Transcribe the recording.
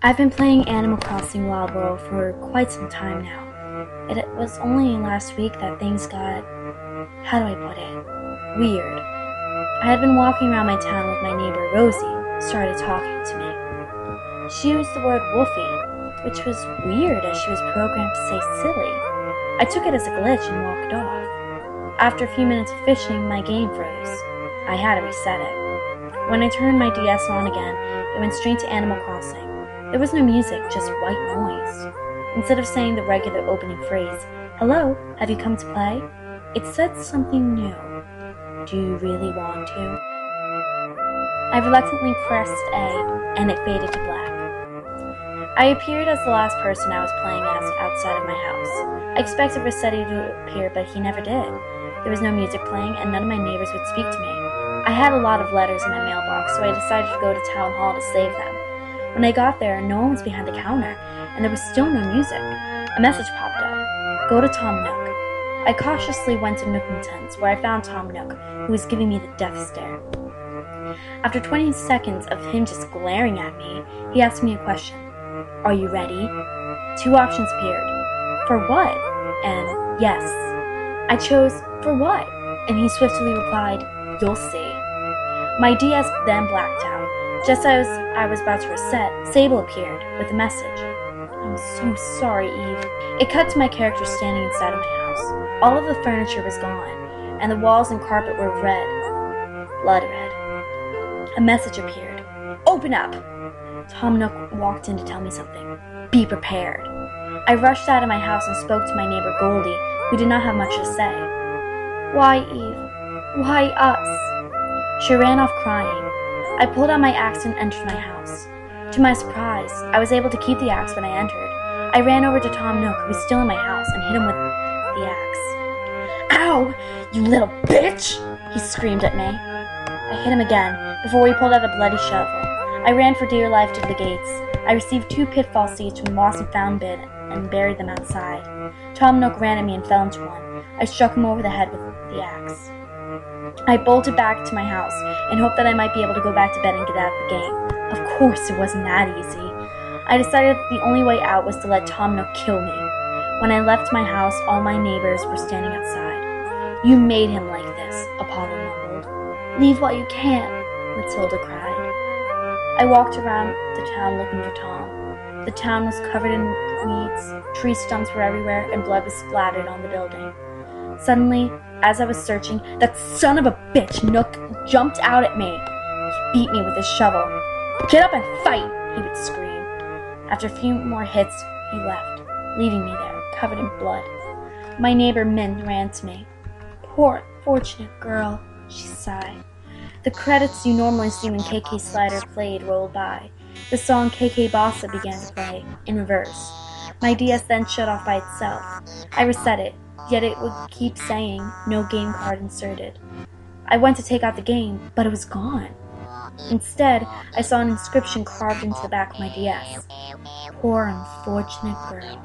I've been playing Animal Crossing Wild World for quite some time now. It was only last week that things got, how do I put it, weird. I had been walking around my town with my neighbor Rosie, who started talking to me. She used the word woofy, which was weird as she was programmed to say silly. I took it as a glitch and walked off. After a few minutes of fishing, my game froze. I had to reset it. When I turned my DS on again, it went straight to Animal Crossing. There was no music, just white noise. Instead of saying the regular opening phrase, "Hello, have you come to play?" it said something new. "Do you really want to?" I reluctantly pressed A, and it faded to black. I appeared as the last person I was playing as outside of my house. I expected Rossetti to appear, but he never did. There was no music playing, and none of my neighbors would speak to me. I had a lot of letters in my mailbox, so I decided to go to Town Hall to save them. When I got there, no one was behind the counter, and there was still no music. A message popped up. "Go to Tom Nook." I cautiously went to Nookington's, where I found Tom Nook, who was giving me the death stare. After 20 seconds of him just glaring at me, he asked me a question. "Are you ready?" Two options appeared. "For what?" and "Yes." I chose "For what?" and he swiftly replied, "You'll see." My DS then blacked out. Just as I was about to reset, Sable appeared with a message. "I'm so sorry, Eve." It cut to my character standing inside of my house. All of the furniture was gone, and the walls and carpet were red. Blood red. A message appeared. "Open up!" Tom Nook walked in to tell me something. "Be prepared." I rushed out of my house and spoke to my neighbor Goldie, who did not have much to say. "Why, Eve? Why us?" She ran off crying. I pulled out my axe and entered my house. To my surprise, I was able to keep the axe when I entered. I ran over to Tom Nook, who was still in my house, and hit him with the axe. "Ow, you little bitch!" he screamed at me. I hit him again, before he pulled out a bloody shovel. I ran for dear life to the gates. I received 2 pitfall seeds from the Lost and Found bin and buried them outside. Tom Nook ran at me and fell into one. I struck him over the head with the axe. I bolted back to my house and hoped that I might be able to go back to bed and get out of the game. Of course, it wasn't that easy. I decided that the only way out was to let Tom Nook kill me. When I left my house, all my neighbors were standing outside. "You made him like this," Apollo mumbled. "Leave while you can," Matilda cried. I walked around the town looking for Tom. The town was covered in weeds, tree stumps were everywhere, and blood was splattered on the building. Suddenly, as I was searching, that son of a bitch, Nook, jumped out at me. He beat me with his shovel. "Get up and fight!" he would scream. After a few more hits, he left, leaving me there, covered in blood. My neighbor Min ran to me. "Poor, unfortunate girl," she sighed. The credits you normally see when KK Slider played rolled by. The song KK Bassa began to play, in reverse. My DS then shut off by itself. I reset it, yet it would keep saying, "No game card inserted." I went to take out the game, but it was gone. Instead, I saw an inscription carved into the back of my DS. "Poor unfortunate girl."